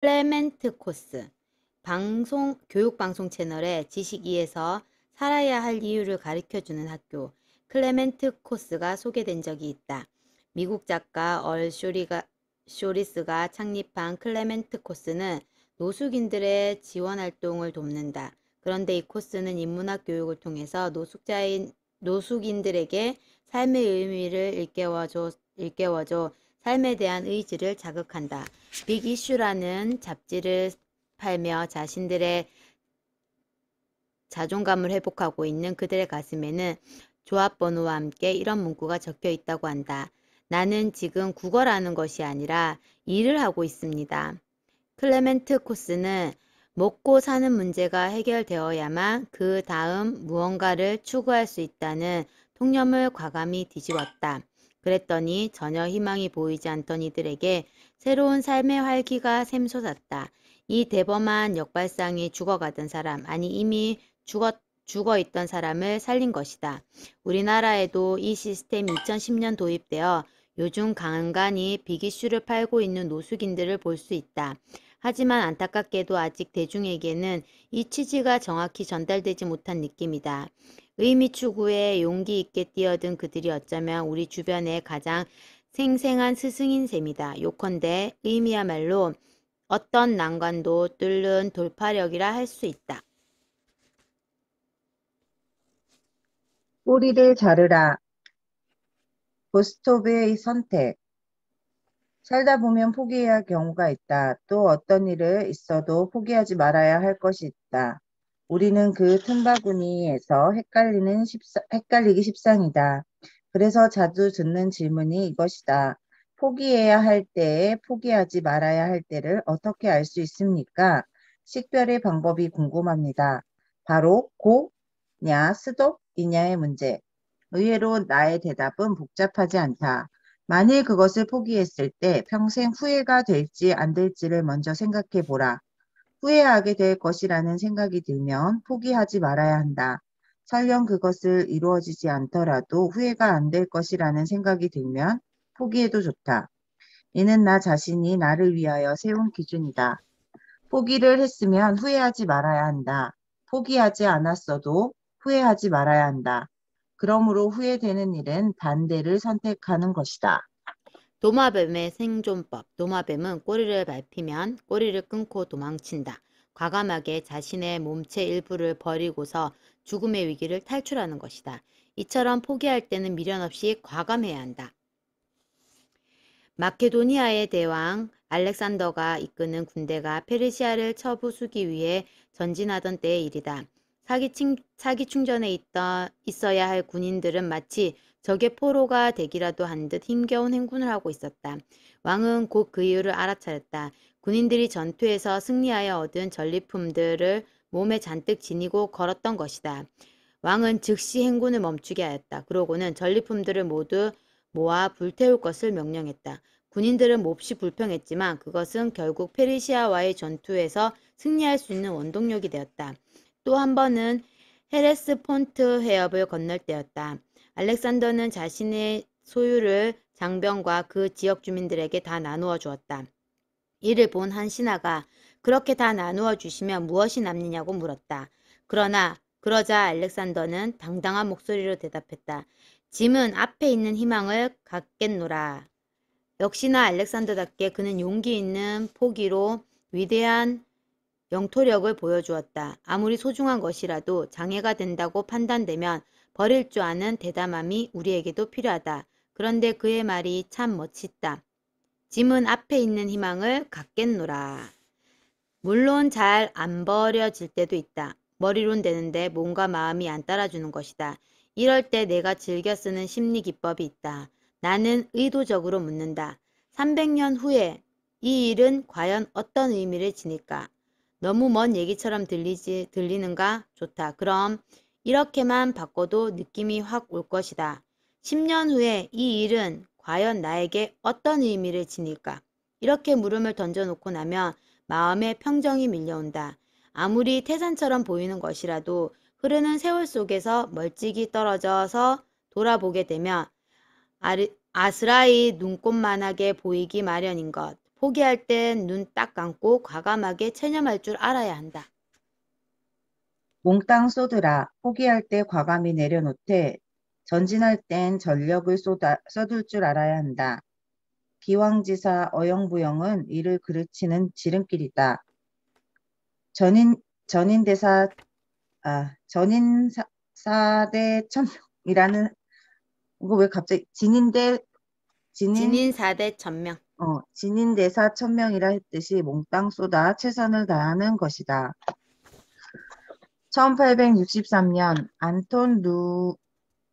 클레멘트 코스 교육방송 채널의 지식 2에서 살아야 할 이유를 가르쳐주는 학교 클레멘트 코스가 소개된 적이 있다. 미국 작가 쇼리스가 창립한 클레멘트 코스는 노숙인들의 지원활동을 돕는다. 그런데 이 코스는 인문학 교육을 통해서 노숙인들에게 삶의 의미를 일깨워줘 삶에 대한 의지를 자극한다. 빅 이슈라는 잡지를 팔며 자신들의 자존감을 회복하고 있는 그들의 가슴에는 조합번호와 함께 이런 문구가 적혀 있다고 한다. 나는 지금 구걸하는 것이 아니라 일을 하고 있습니다. 클레멘트 코스는 먹고 사는 문제가 해결되어야만 그 다음 무언가를 추구할 수 있다는 통념을 과감히 뒤집었다. 그랬더니 전혀 희망이 보이지 않던 이들에게 새로운 삶의 활기가 샘솟았다. 이 대범한 역발상이 죽어가던 사람, 아니 이미 죽어 있던 사람을 살린 것이다. 우리나라에도 이 시스템이 2010년 도입되어 요즘 간간히 빅이슈를 팔고 있는 노숙인들을 볼 수 있다. 하지만 안타깝게도 아직 대중에게는 이 취지가 정확히 전달되지 못한 느낌이다. 의미 추구에 용기 있게 뛰어든 그들이 어쩌면 우리 주변의 가장 생생한 스승인 셈이다. 요컨대 의미야말로 어떤 난관도 뚫는 돌파력이라 할 수 있다. 꼬리를 자르라. 구스토브의 선택. 살다 보면 포기해야 할 경우가 있다. 또 어떤 일을 있어도 포기하지 말아야 할 것이 있다. 우리는 그 틈바구니에서 헷갈리기 십상이다. 그래서 자주 듣는 질문이 이것이다. 포기해야 할 때에 포기하지 말아야 할 때를 어떻게 알 수 있습니까? 식별의 방법이 궁금합니다. 바로 고냐, 스톱이냐의 문제. 의외로 나의 대답은 복잡하지 않다. 만일 그것을 포기했을 때 평생 후회가 될지 안 될지를 먼저 생각해 보라. 후회하게 될 것이라는 생각이 들면 포기하지 말아야 한다. 설령 그것을 이루어지지 않더라도 후회가 안 될 것이라는 생각이 들면 포기해도 좋다. 이는 나 자신이 나를 위하여 세운 기준이다. 포기를 했으면 후회하지 말아야 한다. 포기하지 않았어도 후회하지 말아야 한다. 그러므로 후회되는 일은 반대를 선택하는 것이다. 도마뱀의 생존법. 도마뱀은 꼬리를 밟히면 꼬리를 끊고 도망친다. 과감하게 자신의 몸체 일부를 버리고서 죽음의 위기를 탈출하는 것이다. 이처럼 포기할 때는 미련 없이 과감해야 한다. 마케도니아의 대왕 알렉산더가 이끄는 군대가 페르시아를 쳐부수기 위해 전진하던 때의 일이다. 사기 충전에 있어야 할 군인들은 마치 적의 포로가 되기라도 한 듯 힘겨운 행군을 하고 있었다. 왕은 곧 그 이유를 알아차렸다. 군인들이 전투에서 승리하여 얻은 전리품들을 몸에 잔뜩 지니고 걸었던 것이다. 왕은 즉시 행군을 멈추게 하였다. 그러고는 전리품들을 모두 모아 불태울 것을 명령했다. 군인들은 몹시 불평했지만 그것은 결국 페르시아와의 전투에서 승리할 수 있는 원동력이 되었다. 또 한 번은 헤레스폰트 해협을 건널 때였다. 알렉산더는 자신의 소유를 장병과 그 지역 주민들에게 다 나누어 주었다. 이를 본 한 신하가 그렇게 다 나누어 주시면 무엇이 남느냐고 물었다. 그러자 알렉산더는 당당한 목소리로 대답했다. 짐은 앞에 있는 희망을 갖겠노라. 역시나 알렉산더답게 그는 용기 있는 포기로 위대한 영토력을 보여주었다. 아무리 소중한 것이라도 장애가 된다고 판단되면 버릴 줄 아는 대담함이 우리에게도 필요하다. 그런데 그의 말이 참 멋있다. 짐은 앞에 있는 희망을 갖겠노라. 물론 잘 안 버려질 때도 있다. 머리론 되는데 몸과 마음이 안 따라주는 것이다. 이럴 때 내가 즐겨 쓰는 심리 기법이 있다. 나는 의도적으로 묻는다. 300년 후에 이 일은 과연 어떤 의미를 지닐까? 너무 먼 얘기처럼 들리는가? 좋다. 그럼 이렇게만 바꿔도 느낌이 확 올 것이다. 10년 후에 이 일은 과연 나에게 어떤 의미를 지닐까? 이렇게 물음을 던져놓고 나면 마음에 평정이 밀려온다. 아무리 태산처럼 보이는 것이라도 흐르는 세월 속에서 멀찍이 떨어져서 돌아보게 되면 아스라이 눈꽃만하게 보이기 마련인 것. 포기할 땐 눈 딱 감고 과감하게 체념할 줄 알아야 한다. 몽땅 쏟으라. 포기할 때 과감히 내려놓되 전진할 땐 전력을 써둘 줄 알아야 한다. 기왕지사 어영부영은 이를 그르치는 지름길이다. 전인 전인대사 전인사대 천명이라는 이거 왜 갑자기 진인 진인 4대 천명. 진인대사 천명이라 했듯이 몽땅 쏟아 최선을 다하는 것이다. 1863년 안톤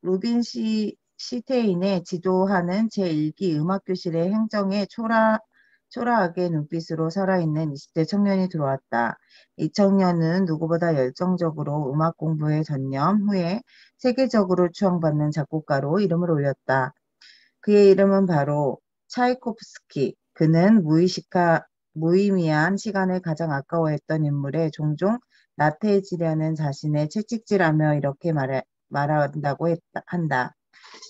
루빈시테인의 지도하는 제1기 음악교실의 행정에 초라하게 눈빛으로 살아있는 20대 청년이 들어왔다. 이 청년은 누구보다 열정적으로 음악 공부에 전념 후에 세계적으로 추앙받는 작곡가로 이름을 올렸다. 그의 이름은 바로 차이코프스키. 그는 무의미한 시간을 가장 아까워했던 인물에 종종 나태해지려는 자신의 채찍질하며 이렇게 말한다고 한다.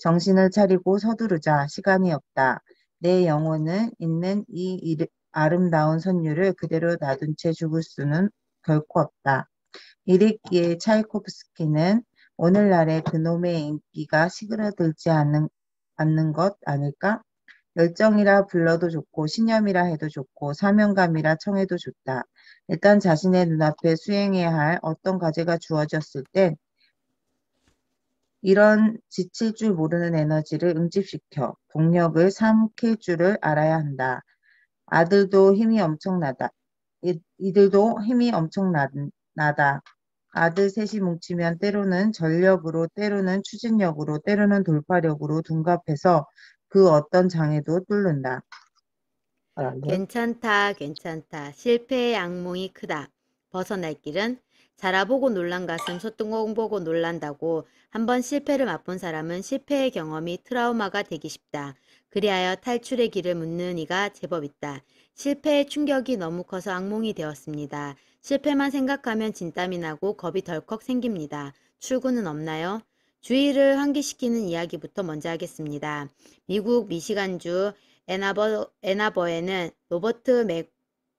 정신을 차리고 서두르자. 시간이 없다. 내 영혼은 있는 이 아름다운 선율을 그대로 놔둔 채 죽을 수는 결코 없다. 이랬기에 차이코프스키는 오늘날의 그놈의 인기가 시그러들지 않는 것 아닐까? 열정이라 불러도 좋고 신념이라 해도 좋고 사명감이라 청해도 좋다. 일단 자신의 눈앞에 수행해야 할 어떤 과제가 주어졌을 땐 이런 지칠 줄 모르는 에너지를 응집시켜 동력을 삼킬 줄을 알아야 한다. 아들도 힘이 엄청나다. 이들도 힘이 엄청나다. 아들 셋이 뭉치면 때로는 전력으로, 때로는 추진력으로, 때로는 돌파력으로 둔갑해서 그 어떤 장애도 뚫는다. 괜찮다, 괜찮다. 실패의 악몽이 크다. 벗어날 길은 자라보고 놀란 가슴 소뚜껑 보고 놀란다고 한번 실패를 맛본 사람은 실패의 경험이 트라우마가 되기 쉽다. 그리하여 탈출의 길을 묻는 이가 제법 있다. 실패의 충격이 너무 커서 악몽이 되었습니다. 실패만 생각하면 진땀이 나고 겁이 덜컥 생깁니다. 출구는 없나요? 주의를 환기시키는 이야기부터 먼저 하겠습니다. 미국 미시간주 애나버에는 로버트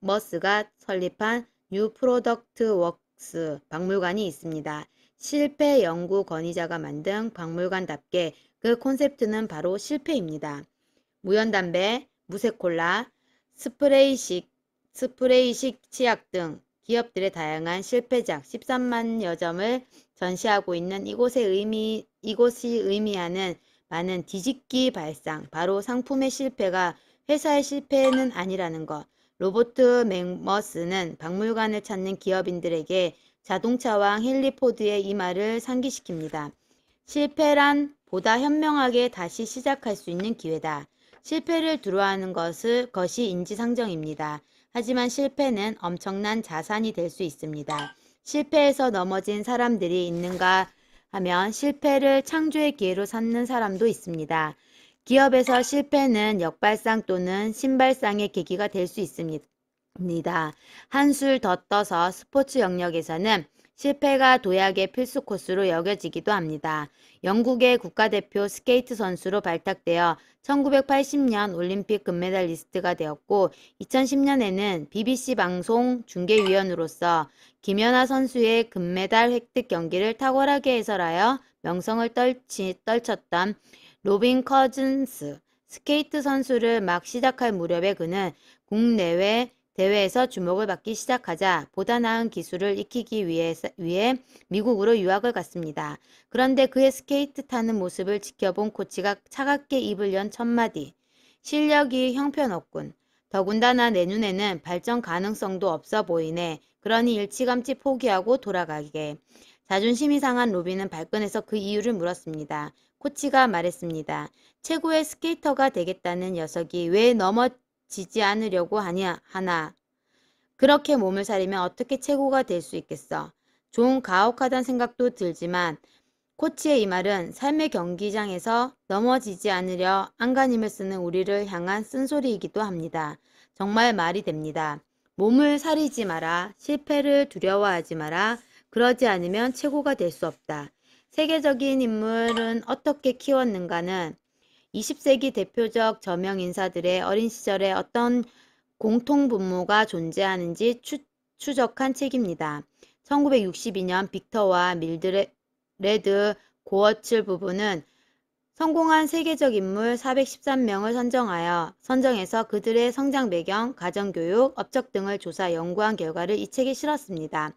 맥머스가 설립한 뉴 프로덕트 웍스 박물관이 있습니다. 실패 연구 권위자가 만든 박물관답게 그 콘셉트는 바로 실패입니다. 무연담배, 무쇠콜라, 스프레이식 치약 등 기업들의 다양한 실패작 13만여 점을 전시하고 있는 이곳이 의미하는 많은 뒤집기 발상, 바로 상품의 실패가 회사의 실패는 아니라는 것. 로버트 맥머스는 박물관을 찾는 기업인들에게 자동차왕 헨리 포드의 이 말을 상기시킵니다. 실패란 보다 현명하게 다시 시작할 수 있는 기회다. 실패를 두려워하는 것이 인지상정입니다. 하지만 실패는 엄청난 자산이 될 수 있습니다. 실패에서 넘어진 사람들이 있는가 하면 실패를 창조의 기회로 삼는 사람도 있습니다. 기업에서 실패는 역발상 또는 신발상의 계기가 될 수 있습니다. 한술 더 떠서 스포츠 영역에서는 실패가 도약의 필수 코스로 여겨지기도 합니다. 영국의 국가대표 스케이트 선수로 발탁되어 1980년 올림픽 금메달리스트가 되었고 2010년에는 BBC 방송 중계위원으로서 김연아 선수의 금메달 획득 경기를 탁월하게 해설하여 명성을 떨쳤던 로빈 커즌스 스케이트 선수를 막 시작할 무렵에 그는 국내외 대회에서 주목을 받기 시작하자 보다 나은 기술을 익히기 위해 미국으로 유학을 갔습니다. 그런데 그의 스케이트 타는 모습을 지켜본 코치가 차갑게 입을 연 첫마디. 실력이 형편없군. 더군다나 내 눈에는 발전 가능성도 없어 보이네. 그러니 일찌감치 포기하고 돌아가게. 자존심이 상한 로빈은 발끈해서 그 이유를 물었습니다. 코치가 말했습니다. 최고의 스케이터가 되겠다는 녀석이 왜 넘어지지 않으려고 하나. 그렇게 몸을 사리면 어떻게 최고가 될 수 있겠어. 좀 가혹하다는 생각도 들지만 코치의 이 말은 삶의 경기장에서 넘어지지 않으려 안간힘을 쓰는 우리를 향한 쓴소리이기도 합니다. 정말 말이 됩니다. 몸을 사리지 마라. 실패를 두려워하지 마라. 그러지 않으면 최고가 될 수 없다. 세계적인 인물은 어떻게 키웠는가는 20세기 대표적 저명 인사들의 어린 시절에 어떤 공통분모가 존재하는지 추적한 책입니다. 1962년 빅터와 밀드레드 고어츠 부부는 성공한 세계적 인물 413명을 선정해서 그들의 성장 배경, 가정교육, 업적 등을 조사 연구한 결과를 이 책에 실었습니다.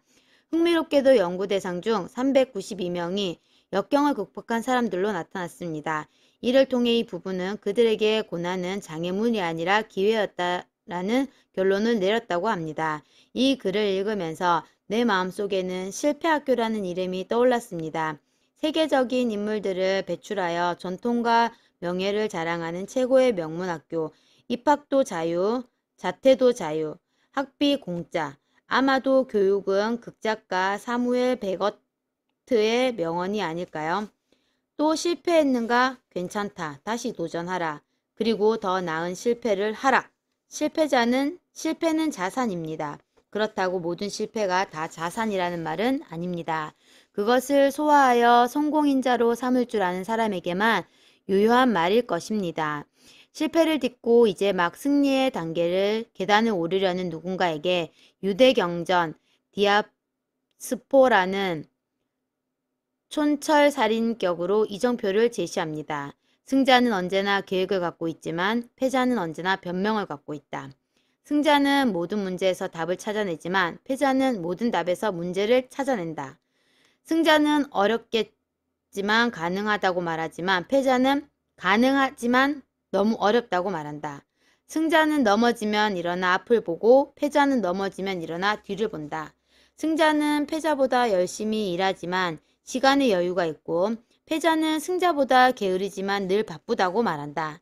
흥미롭게도 연구 대상 중 392명이 역경을 극복한 사람들로 나타났습니다. 이를 통해 이 부부는 그들에게 고난은 장애물이 아니라 기회였다라는 결론을 내렸다고 합니다. 이 글을 읽으면서 내 마음속에는 실패학교라는 이름이 떠올랐습니다. 세계적인 인물들을 배출하여 전통과 명예를 자랑하는 최고의 명문학교, 입학도 자유, 자퇴도 자유, 학비 공짜. 아마도 교육은 극작가 사무엘 베거트의 명언이 아닐까요? 또 실패했는가? 괜찮다. 다시 도전하라. 그리고 더 나은 실패를 하라. 실패는 자산입니다. 그렇다고 모든 실패가 다 자산이라는 말은 아닙니다. 그것을 소화하여 성공인자로 삼을 줄 아는 사람에게만 유효한 말일 것입니다. 실패를 딛고 이제 막 승리의 계단을 오르려는 누군가에게 유대경전 디아스포라는 촌철살인격으로 이정표를 제시합니다. 승자는 언제나 계획을 갖고 있지만 패자는 언제나 변명을 갖고 있다. 승자는 모든 문제에서 답을 찾아내지만 패자는 모든 답에서 문제를 찾아낸다. 승자는 어렵겠지만 가능하다고 말하지만 패자는 가능하지만 너무 어렵다고 말한다. 승자는 넘어지면 일어나 앞을 보고 패자는 넘어지면 일어나 뒤를 본다. 승자는 패자보다 열심히 일하지만 시간의 여유가 있고 패자는 승자보다 게으르지만 늘 바쁘다고 말한다.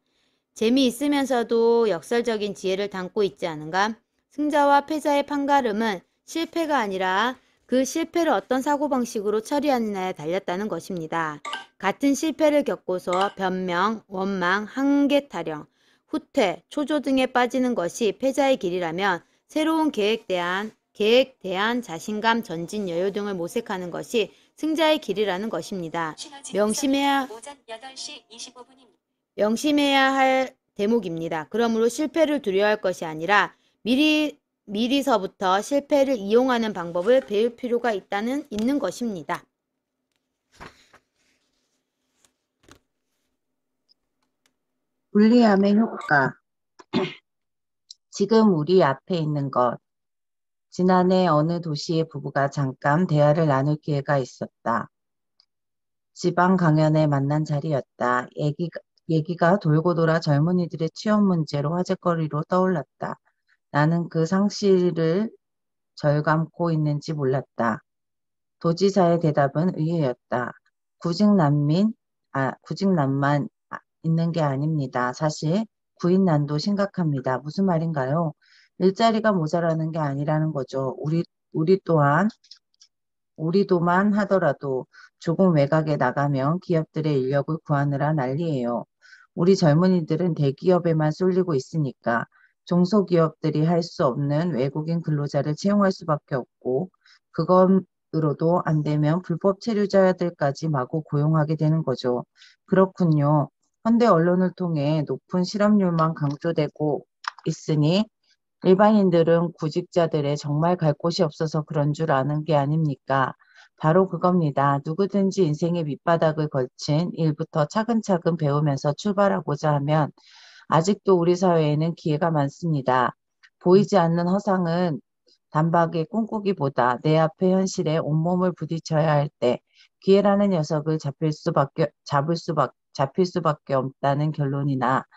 재미있으면서도 역설적인 지혜를 담고 있지 않은가? 승자와 패자의 판가름은 실패가 아니라 그 실패를 어떤 사고방식으로 처리하느냐에 달렸다는 것입니다. 같은 실패를 겪고서 변명, 원망, 한계 타령, 후퇴, 초조 등에 빠지는 것이 패자의 길이라면 새로운 계획 대한 자신감, 전진 여유 등을 모색하는 것이 승자의 길이라는 것입니다. 명심해야 할 대목입니다. 그러므로 실패를 두려워할 것이 아니라 미리서부터 실패를 이용하는 방법을 배울 필요가 있는 것입니다. 불리함의 효과. 지금 우리 앞에 있는 것. 지난해 어느 도시의 부부가 잠깐 대화를 나눌 기회가 있었다. 지방 강연에 만난 자리였다. 얘기가 돌고 돌아 젊은이들의 취업 문제로 화제거리로 떠올랐다. 나는 그 상실을 절감고 있는지 몰랐다. 도지사의 대답은 의외였다. 구직난만 있는 게 아닙니다. 사실 구인난도 심각합니다. 무슨 말인가요? 일자리가 모자라는 게 아니라는 거죠. 우리도만 하더라도 조금 외곽에 나가면 기업들의 인력을 구하느라 난리예요. 우리 젊은이들은 대기업에만 쏠리고 있으니까 중소기업들이 할 수 없는 외국인 근로자를 채용할 수밖에 없고 그것으로도 안 되면 불법 체류자들까지 마구 고용하게 되는 거죠. 그렇군요. 현대 언론을 통해 높은 실업률만 강조되고 있으니 일반인들은 구직자들의 정말 갈 곳이 없어서 그런 줄 아는 게 아닙니까? 바로 그겁니다. 누구든지 인생의 밑바닥을 걸친 일부터 차근차근 배우면서 출발하고자 하면 아직도 우리 사회에는 기회가 많습니다. 보이지 않는 허상은 단박에 꿈꾸기보다 내 앞의 현실에 온몸을 부딪혀야 할 때 기회라는 녀석을 잡힐 수밖에 없다는 결론이다.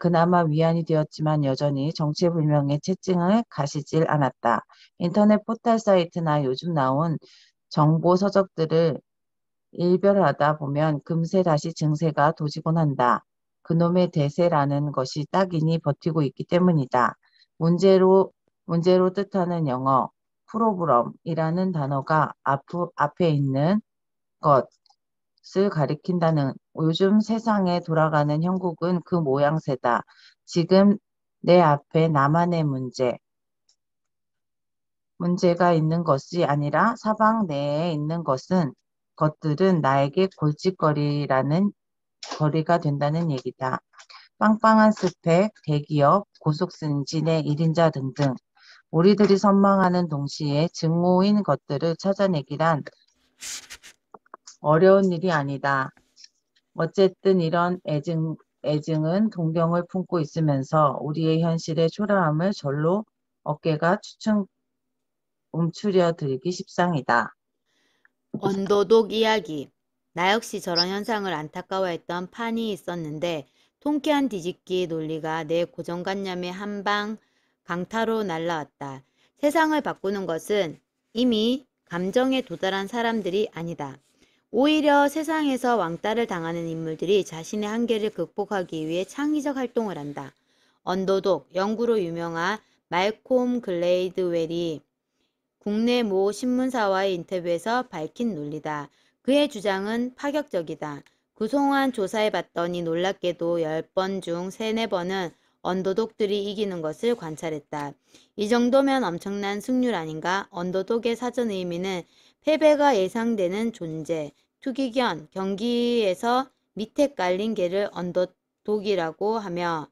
그나마 위안이 되었지만 여전히 정체불명의 채증을 가시질 않았다. 인터넷 포털 사이트나 요즘 나온 정보 서적들을 일별하다 보면 금세 다시 증세가 도지곤 한다. 그놈의 대세라는 것이 딱이니 버티고 있기 때문이다. 문제로 뜻하는 영어 프로브럼이라는 단어가 앞에 있는 것을 가리킨다는 요즘 세상에 돌아가는 형국은 그 모양새다. 지금 내 앞에 나만의 문제가 있는 것이 아니라 사방 내에 있는 것들은 나에게 골칫거리가 된다는 얘기다. 빵빵한 스펙, 대기업, 고속승진의 1인자 등등 우리들이 선망하는 동시에 증오인 것들을 찾아내기란 어려운 일이 아니다. 어쨌든 이런 애증은 동경을 품고 있으면서 우리의 현실의 초라함을 절로 어깨가 추측 움츠려 들기 십상이다. 언도독 이야기. 나 역시 저런 현상을 안타까워했던 판이 있었는데 통쾌한 뒤집기 논리가 내 고정관념의 한방 강타로 날라왔다. 세상을 바꾸는 것은 이미 감정에 도달한 사람들이 아니다. 오히려 세상에서 왕따를 당하는 인물들이 자신의 한계를 극복하기 위해 창의적 활동을 한다. 언더독, 영구로 유명한 말콤 글레이드웰이 국내 모 신문사와의 인터뷰에서 밝힌 논리다. 그의 주장은 파격적이다. 그동안 조사해봤더니 놀랍게도 10번 중 3, 4번은 언더독들이 이기는 것을 관찰했다. 이 정도면 엄청난 승률 아닌가? 언더독의 사전 의미는 패배가 예상되는 존재, 투기견, 경기에서 밑에 깔린 개를 언더독이라고 하며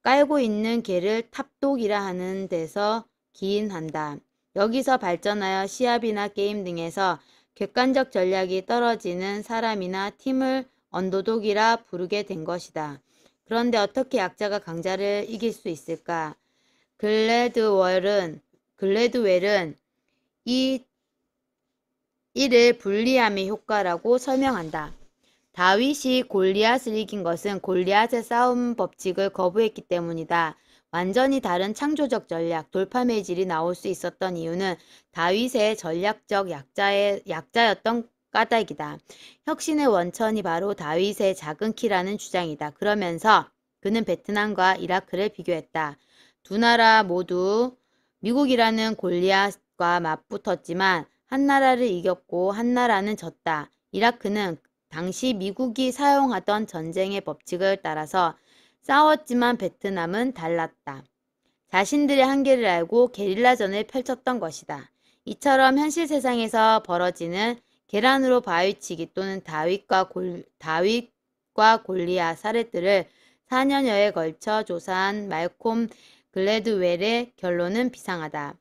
깔고 있는 개를 탑독이라 하는 데서 기인한다. 여기서 발전하여 시합이나 게임 등에서 객관적 전략이 떨어지는 사람이나 팀을 언더독이라 부르게 된 것이다. 그런데 어떻게 약자가 강자를 이길 수 있을까? 글래드웰은 이 이를 분리함의 효과라고 설명한다. 다윗이 골리앗을 이긴 것은 골리앗의 싸움 법칙을 거부했기 때문이다. 완전히 다른 창조적 전략, 돌파 매질이 나올 수 있었던 이유는 다윗의 전략적 약자였던 까닭이다. 혁신의 원천이 바로 다윗의 작은 키라는 주장이다. 그러면서 그는 베트남과 이라크를 비교했다. 두 나라 모두 미국이라는 골리앗과 맞붙었지만 한 나라를 이겼고 한 나라는 졌다. 이라크는 당시 미국이 사용하던 전쟁의 법칙을 따라서 싸웠지만 베트남은 달랐다. 자신들의 한계를 알고 게릴라전을 펼쳤던 것이다. 이처럼 현실 세상에서 벌어지는 계란으로 바위치기 또는 다윗과 골리앗 사례들을 4년여에 걸쳐 조사한 말콤 글래드웰의 결론은 비상하다.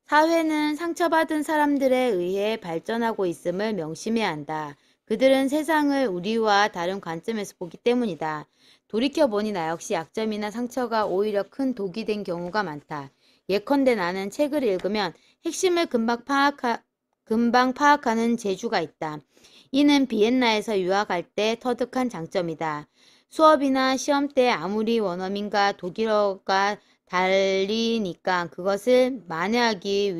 사회는 상처받은 사람들에 의해 발전하고 있음을 명심해야 한다. 그들은 세상을 우리와 다른 관점에서 보기 때문이다. 돌이켜보니 나 역시 약점이나 상처가 오히려 큰 독이 된 경우가 많다. 예컨대 나는 책을 읽으면 핵심을 금방 파악하는 재주가 있다. 이는 비엔나에서 유학할 때 터득한 장점이다. 수업이나 시험 때 아무리 원어민과 독일어가 달리니까 그것을 만회하기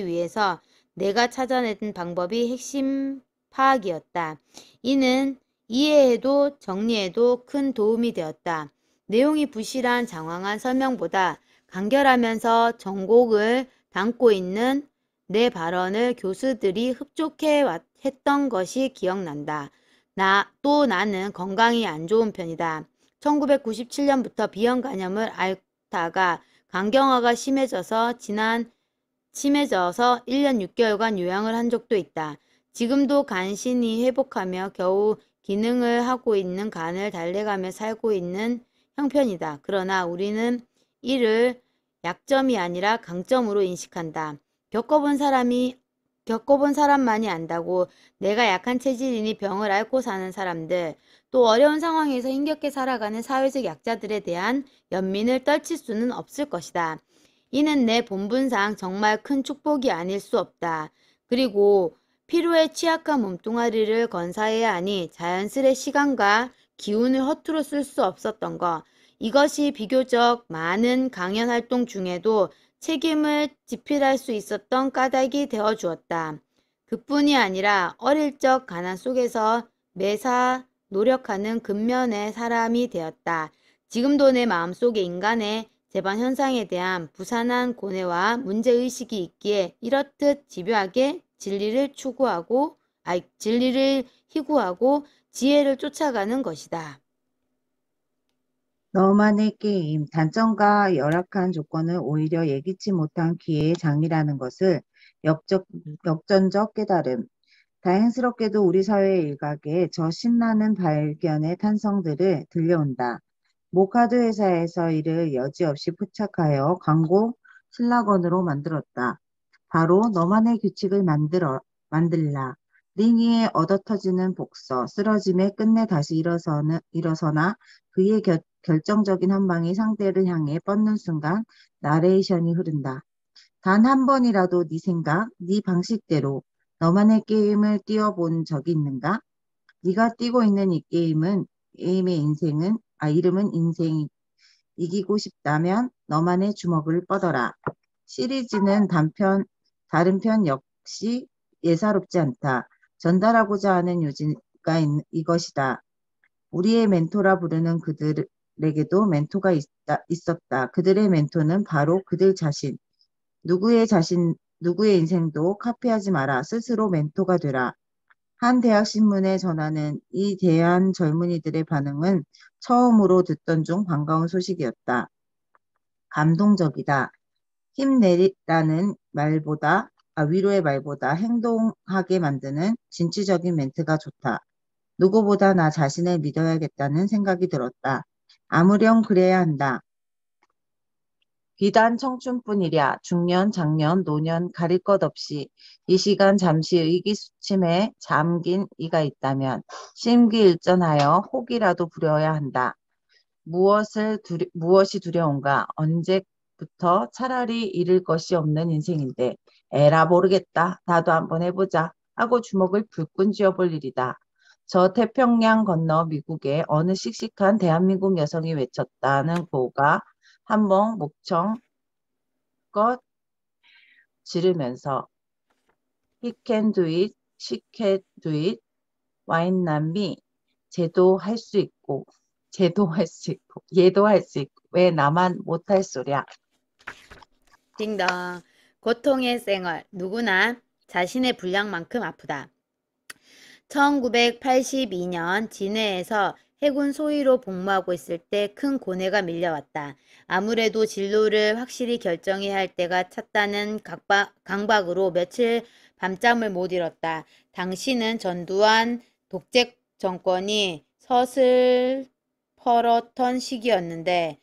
위해서 내가 찾아낸 방법이 핵심 파악이었다. 이는 이해에도 정리에도 큰 도움이 되었다. 내용이 부실한 장황한 설명보다 간결하면서 정곡을 담고 있는 내 발언을 교수들이 흡족해 했던 것이 기억난다. 또 나는 건강이 안 좋은 편이다. 1997년부터 비형 간염을 앓다가 간경화가 심해져서 1년 6개월간 요양을 한 적도 있다. 지금도 간신히 회복하며 겨우 기능을 하고 있는 간을 달래가며 살고 있는 형편이다. 그러나 우리는 이를 약점이 아니라 강점으로 인식한다. 겪어본 사람만이 안다고 내가 약한 체질이니 병을 앓고 사는 사람들, 또 어려운 상황에서 힘겹게 살아가는 사회적 약자들에 대한 연민을 떨칠 수는 없을 것이다. 이는 내 본분상 정말 큰 축복이 아닐 수 없다. 그리고 피로에 취약한 몸뚱아리를 건사해야 하니 자연스레 시간과 기운을 허투루 쓸 수 없었던 것. 이것이 비교적 많은 강연 활동 중에도 책임을 지필할 수 있었던 까닭이 되어 주었다. 그뿐이 아니라 어릴 적 가난 속에서 매사 노력하는 근면의 사람이 되었다. 지금도 내 마음속에 인간의 재반 현상에 대한 부산한 고뇌와 문제의식이 있기에 이렇듯 집요하게 진리를 희구하고 지혜를 쫓아가는 것이다. 너만의 게임, 단점과 열악한 조건을 오히려 예기치 못한 기회의 장이라는 것을 역전적 깨달음. 다행스럽게도 우리 사회의 일각에 저 신나는 발견의 탄성들을 들려온다. 모카드 회사에서 이를 여지없이 포착하여 광고 슬로건으로 만들었다. 바로 너만의 규칙을 만들라. 링 위에 얻어터지는 복서, 쓰러짐에 끝내 다시 일어서나 그의 결정적인 한 방이 상대를 향해 뻗는 순간 나레이션이 흐른다. 단 한 번이라도 네 생각, 네 방식대로 너만의 게임을 뛰어본 적이 있는가? 네가 뛰고 있는 이 게임의 이름은 인생. 이기고 싶다면 너만의 주먹을 뻗어라. 시리즈는 다른 편 역시 예사롭지 않다. 전달하고자 하는 요지가 이것이다. 우리의 멘토라 부르는 그들에게도 멘토가 있었다. 그들의 멘토는 바로 그들 자신. 누구의 인생도 카피하지 마라. 스스로 멘토가 되라. 한 대학신문에 전하는 이 대한 젊은이들의 반응은 처음으로 듣던 중 반가운 소식이었다. 감동적이다. 힘내라는 위로의 말보다 행동하게 만드는 진취적인 멘트가 좋다. 누구보다 나 자신을 믿어야겠다는 생각이 들었다. 아무렴 그래야 한다. 비단 청춘뿐이랴 중년, 장년, 노년 가릴 것 없이 이 시간 잠시 의기소침해 잠긴 이가 있다면 심기일전하여 혹이라도 부려야 한다. 무엇이 두려운가? 언제부터 차라리 잃을 것이 없는 인생인데 에라 모르겠다. 나도 한번 해보자 하고 주먹을 불끈 쥐어볼 일이다. 저 태평양 건너 미국의 어느 씩씩한 대한민국 여성이 외쳤다는 구호가 한번 목청껏 지르면서 He can do it, she can do it, why not me? 얘도 할 수 있고, 왜 나만 못할 소랴? 딩동. 고통의 생활. 누구나 자신의 분량만큼 아프다. 1982년 진해에서 해군 소위로 복무하고 있을 때 큰 고뇌가 밀려왔다. 아무래도 진로를 확실히 결정해야 할 때가 찼다는 강박으로 며칠 밤잠을 못 이뤘다. 당시는 전두환 독재 정권이 서슬퍼렇던 시기였는데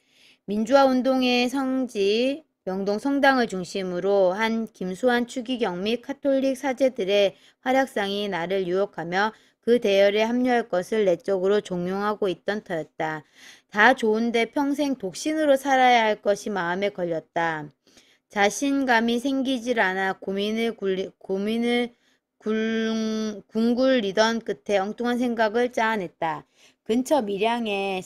민주화 운동의 성지 명동 성당을 중심으로 한 김수환 추기경 및 카톨릭 사제들의 활약상이 나를 유혹하며 그 대열에 합류할 것을 내적으로 종용하고 있던 터였다. 다 좋은데 평생 독신으로 살아야 할 것이 마음에 걸렸다. 자신감이 생기질 않아 궁굴리던 끝에 엉뚱한 생각을 짜냈다. 근처 밀양에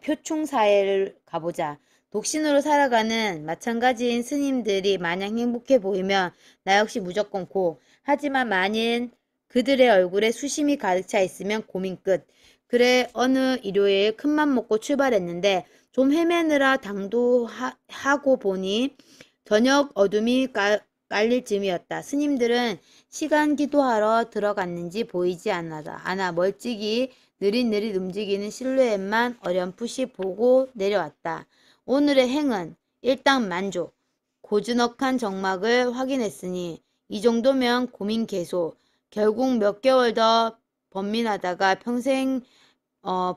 표충사회를 가보자. 독신으로 살아가는 마찬가지인 스님들이 마냥 행복해 보이면 나 역시 무조건 고. 하지만 만일 그들의 얼굴에 수심이 가득 차 있으면 고민 끝. 그래 어느 일요일 큰맘 먹고 출발했는데 좀 헤매느라 당도하고 보니 저녁 어둠이 깔릴 즈음이었다. 스님들은 시간 기도하러 들어갔는지 보이지 않아 멀찍이 느릿느릿 움직이는 실루엣만 어렴풋이 보고 내려왔다. 오늘의 행은 일당 만족. 고즈넉한 정막을 확인했으니 이 정도면 고민 개소. 결국 몇 개월 더 번민하다가 평생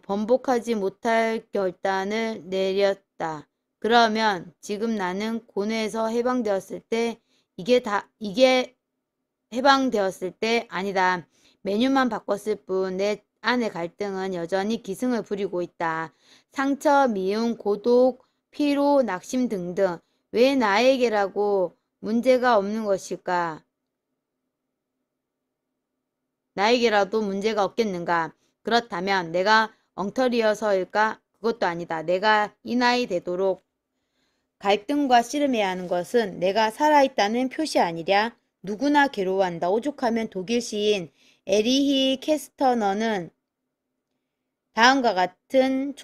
번복하지 못할 결단을 내렸다. 그러면 지금 나는 고뇌에서 해방되었을 때 이게 해방되었을 때 아니다. 메뉴만 바꿨을 뿐 내 안의 갈등은 여전히 기승을 부리고 있다. 상처, 미움, 고독, 피로, 낙심 등등. 왜 나에게라고 문제가 없는 것일까? 나에게라도 문제가 없겠는가? 그렇다면 내가 엉터리여서일까? 그것도 아니다. 내가 이 나이 되도록 갈등과 씨름해야 하는 것은 내가 살아있다는 표시 아니랴? 누구나 괴로워한다. 오죽하면 독일 시인 에리히 캐스터너는 다음과 같은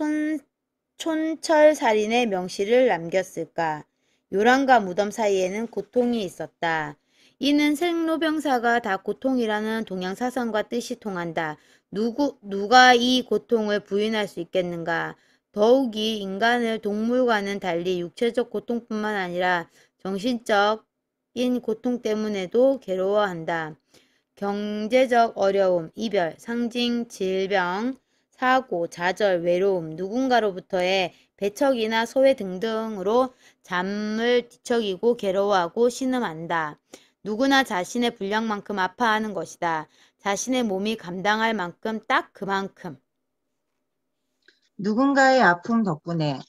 촌철살인의 명시를 남겼을까? 요람과 무덤 사이에는 고통이 있었다. 이는 생로병사가 다 고통이라는 동양사상과 뜻이 통한다. 누가 이 고통을 부인할 수 있겠는가? 더욱이 인간을 동물과는 달리 육체적 고통뿐만 아니라 정신적인 고통 때문에도 괴로워한다. 경제적 어려움, 이별, 상징, 질병, 사고, 좌절, 외로움, 누군가로부터의 배척이나 소외 등등으로 잠을 뒤척이고 괴로워하고 신음한다. 누구나 자신의 분량만큼 아파하는 것이다. 자신의 몸이 감당할 만큼 딱 그만큼. 누군가의 아픔 덕분에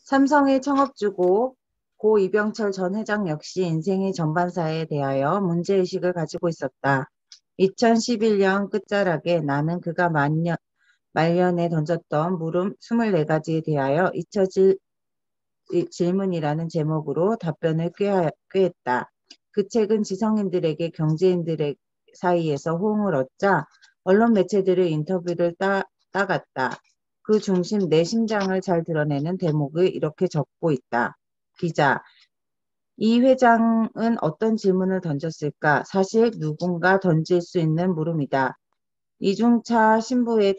삼성의 창업주고 고 이병철 전 회장 역시 인생의 전반사에 대하여 문제의식을 가지고 있었다. 2011년 끝자락에 나는 그가 말년에 던졌던 물음 24가지에 대하여 잊혀질 질문이라는 제목으로 답변을 꾀했다. 그 책은 지성인들에게 경제인들의 사이에서 호응을 얻자 언론 매체들의 인터뷰를 따갔다. 그 중심 내 심장을 잘 드러내는 대목을 이렇게 적고 있다. 기자, 이 회장은 어떤 질문을 던졌을까? 사실 누군가 던질 수 있는 물음이다. 이중차 신부의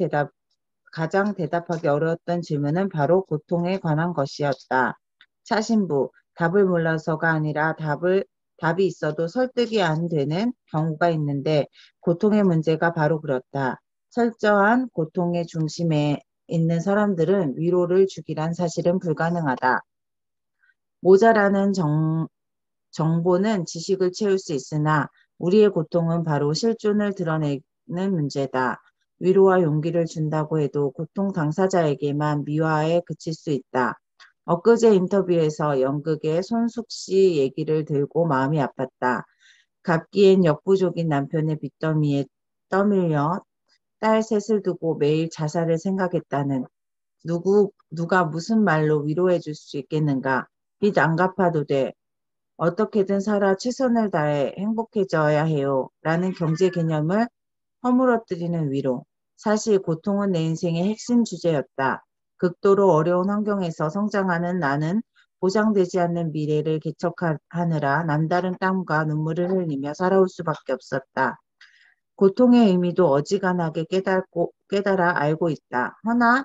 가장 대답하기 어려웠던 질문은 바로 고통에 관한 것이었다. 차 신부, 답을 몰라서가 아니라 답이 있어도 설득이 안 되는 경우가 있는데 고통의 문제가 바로 그렇다. 철저한 고통의 중심에 있는 사람들은 위로를 주기란 사실은 불가능하다. 모자라는 정보는 지식을 채울 수 있으나 우리의 고통은 바로 실존을 드러내는 문제다. 위로와 용기를 준다고 해도 고통 당사자에게만 미화에 그칠 수 있다. 엊그제 인터뷰에서 연극의 손숙 씨 얘기를 들고 마음이 아팠다. 갑기엔 역부족인 남편의 빚더미에 떠밀려 딸 셋을 두고 매일 자살을 생각했다는 누가 무슨 말로 위로해 줄 수 있겠는가? 빚 안 갚아도 돼. 어떻게든 살아 최선을 다해 행복해져야 해요. 라는 경제 개념을 허물어뜨리는 위로. 사실 고통은 내 인생의 핵심 주제였다. 극도로 어려운 환경에서 성장하는 나는 보장되지 않는 미래를 개척하느라 남다른 땀과 눈물을 흘리며 살아올 수밖에 없었다. 고통의 의미도 어지간하게 깨달아 알고 있다. 허나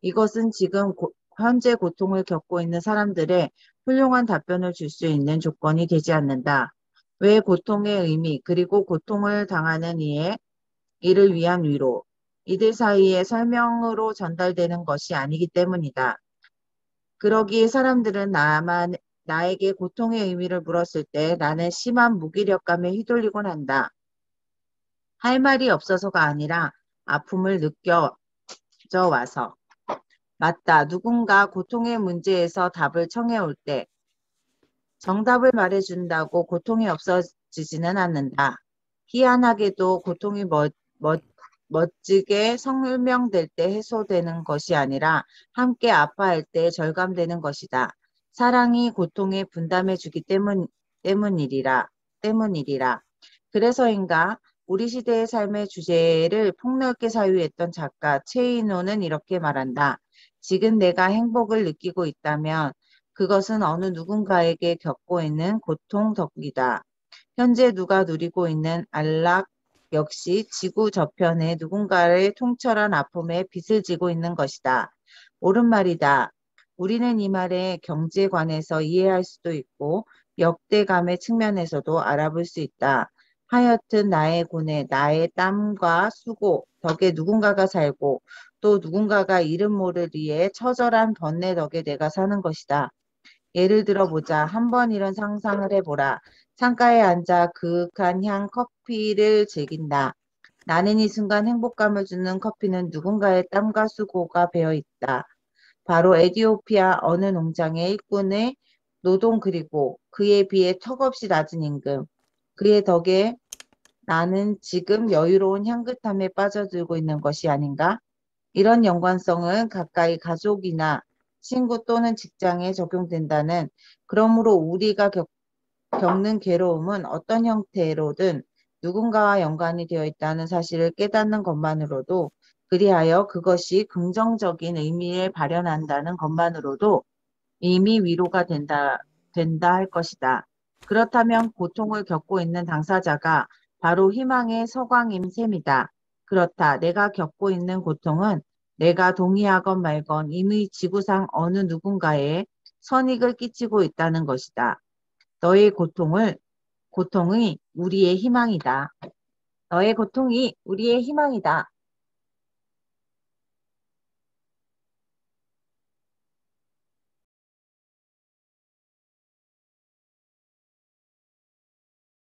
이것은 지금 현재 고통을 겪고 있는 사람들의 훌륭한 답변을 줄 수 있는 조건이 되지 않는다. 왜 고통의 의미, 그리고 고통을 당하는 이를 위한 위로, 이들 사이에 설명으로 전달되는 것이 아니기 때문이다. 그러기에 사람들은 나에게 고통의 의미를 물었을 때 나는 심한 무기력감에 휘둘리곤 한다. 할 말이 없어서가 아니라 아픔을 느껴져 와서. 맞다. 누군가 고통의 문제에서 답을 청해 올 때 정답을 말해준다고 고통이 없어지지는 않는다. 희한하게도 고통이 멋지게 설명될 때 해소되는 것이 아니라 함께 아파할 때 절감되는 것이다. 사랑이 고통에 분담해주기 때문이리라. 그래서인가 우리 시대의 삶의 주제를 폭넓게 사유했던 작가 최인호는 이렇게 말한다. 지금 내가 행복을 느끼고 있다면 그것은 어느 누군가에게 겪고 있는 고통 덕이다. 현재 누가 누리고 있는 안락 역시 지구 저편에 누군가의 통철한 아픔에 빚을 지고 있는 것이다. 옳은 말이다. 우리는 이 말에 경제에 관해서 이해할 수도 있고 역대감의 측면에서도 알아볼 수 있다. 하여튼 나의 고뇌, 나의 땀과 수고 덕에 누군가가 살고 또 누군가가 이름 모르리에 처절한 번뇌 덕에 내가 사는 것이다. 예를 들어보자. 한번 이런 상상을 해보라. 창가에 앉아 그윽한 향 커피를 즐긴다. 나는 이 순간 행복감을 주는 커피는 누군가의 땀과 수고가 배어 있다. 바로 에티오피아 어느 농장의 일꾼의 노동 그리고 그에 비해 턱없이 낮은 임금. 그의 덕에 나는 지금 여유로운 향긋함에 빠져들고 있는 것이 아닌가? 이런 연관성은 가까이 가족이나 친구 또는 직장에 적용된다는 그러므로 우리가 겪는 괴로움은 어떤 형태로든 누군가와 연관이 되어 있다는 사실을 깨닫는 것만으로도 그리하여 그것이 긍정적인 의미를 발현한다는 것만으로도 이미 위로가 된다 할 것이다. 그렇다면 고통을 겪고 있는 당사자가 바로 희망의 서광임 셈이다. 그렇다. 내가 겪고 있는 고통은 내가 동의하건 말건 이미 지구상 어느 누군가에 선익을 끼치고 있다는 것이다. 너의 고통이 우리의 희망이다. 너의 고통이 우리의 희망이다.